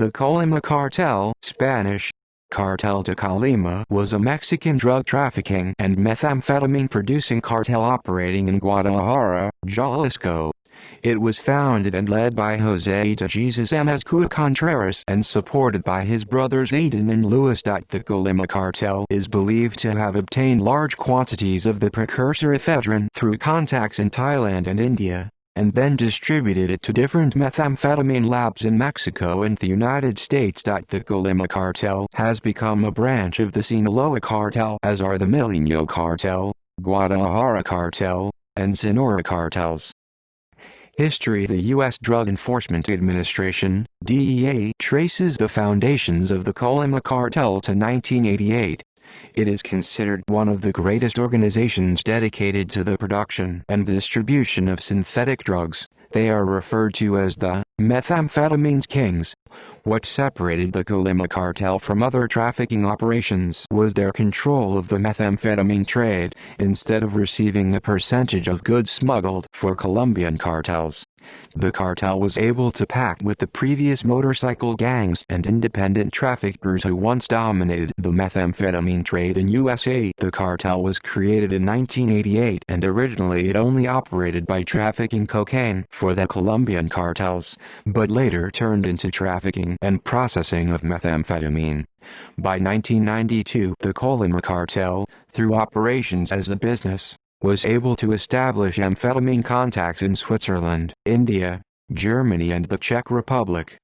The Colima Cartel, Spanish, Cartel de Colima, was a Mexican drug trafficking and methamphetamine-producing cartel operating in Guadalajara, Jalisco. It was founded and led by José de Jesus Amezcua Contreras and supported by his brothers Aiden and Luis. The Colima cartel is believed to have obtained large quantities of the precursor ephedrine through contacts in Thailand and India, and then distributed it to different methamphetamine labs in Mexico and the United States. The Colima cartel has become a branch of the Sinaloa cartel, as are the Milenio cartel, Guadalajara cartel, and Sonora cartels. History. The U.S. Drug Enforcement Administration, DEA, traces the foundations of the Colima cartel to 1988. It is considered one of the greatest organizations dedicated to the production and distribution of synthetic drugs. They are referred to as the methamphetamines kings. What separated the Colima cartel from other trafficking operations was their control of the methamphetamine trade, instead of receiving a percentage of goods smuggled for Colombian cartels. The cartel was able to pact with the previous motorcycle gangs and independent traffickers who once dominated the methamphetamine trade in USA. The cartel was created in 1988 and originally it only operated by trafficking cocaine for the Colombian cartels, but later turned into trafficking and processing of methamphetamine. By 1992, the Colima cartel, through operations as a business, was able to establish amphetamine contacts in Switzerland, India, Germany and the Czech Republic.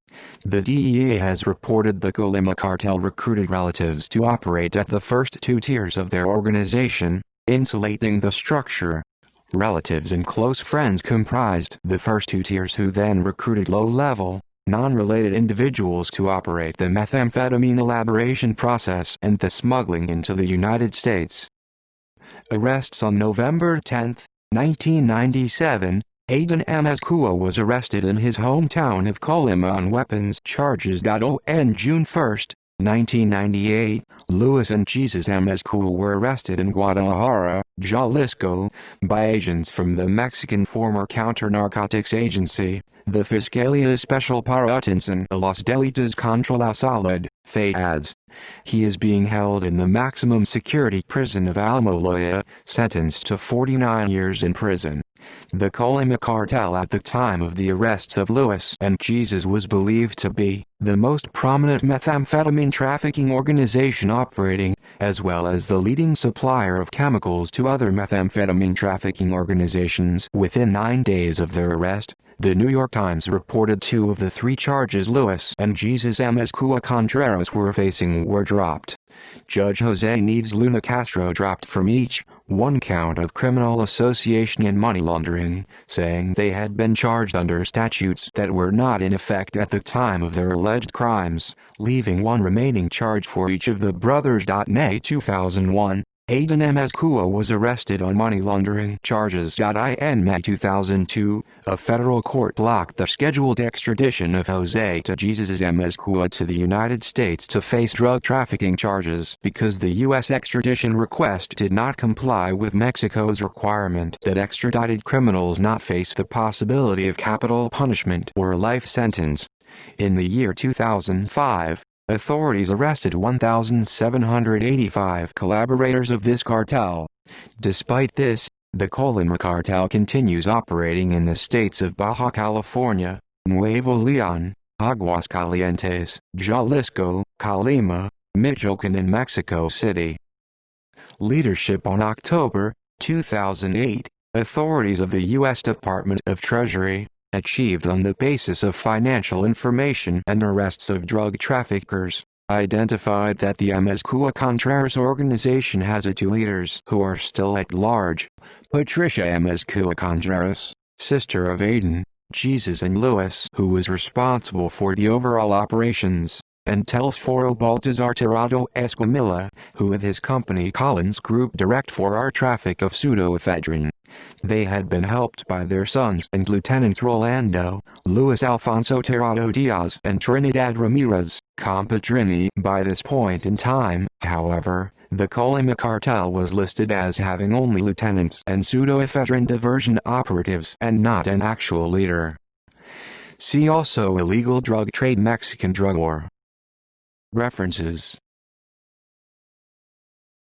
The DEA has reported the Colima cartel recruited relatives to operate at the first two tiers of their organization, insulating the structure. Relatives and close friends comprised the first two tiers, who then recruited low-level, non-related individuals to operate the methamphetamine elaboration process and the smuggling into the United States. Arrests. On November 10, 1997, Aiden Amezcua was arrested in his hometown of Colima on weapons charges. On June 1, 1998, Luis and Jesus Amezcua were arrested in Guadalajara, Jalisco, by agents from the Mexican former Counter-Narcotics Agency, the Fiscalía Especial para Atención a los Delitos contra la Salud, FADS. He is being held in the maximum security prison of Almoloya, sentenced to 49 years in prison. The Colima cartel at the time of the arrests of Luis and Jesus was believed to be the most prominent methamphetamine trafficking organization operating, as well as the leading supplier of chemicals to other methamphetamine trafficking organizations. Within 9 days of their arrest, the New York Times reported 2 of the 3 charges Luis and Jesus Amezcua Contreras were facing were dropped. Judge Jose Nieves Luna Castro dropped from each 1 count of criminal association and money laundering, saying they had been charged under statutes that were not in effect at the time of their alleged crimes, leaving 1 remaining charge for each of the brothers. May 2001, Aiden Amezcua was arrested on money laundering charges. In May 2002, a federal court blocked the scheduled extradition of José de Jesus Amezcua to the United States to face drug trafficking charges because the U.S. extradition request did not comply with Mexico's requirement that extradited criminals not face the possibility of capital punishment or a life sentence. In the year 2005, authorities arrested 1,785 collaborators of this cartel. Despite this, the Colima cartel continues operating in the states of Baja California, Nuevo León, Aguascalientes, Jalisco, Colima, Michoacán and Mexico City. Leadership. On October 2008, authorities of the U.S. Department of Treasury achieved on the basis of financial information and arrests of drug traffickers, identified that the Amezcua Contreras organization has 2 leaders who are still at large: Patricia Amezcua Contreras, sister of Aiden, Jesus and Luis, who was responsible for the overall operations, and Telesforo Baltazar Tirado Esquamilla, who with his company Collins Group direct for our traffic of pseudoephedrine. They had been helped by their sons and Lieutenants Rolando, Luis Alfonso Tirado Diaz and Trinidad Ramirez, Compatrini. By this point in time, however, the Colima cartel was listed as having only lieutenants and pseudoephedrine diversion operatives and not an actual leader. See also illegal drug trade, Mexican drug war. References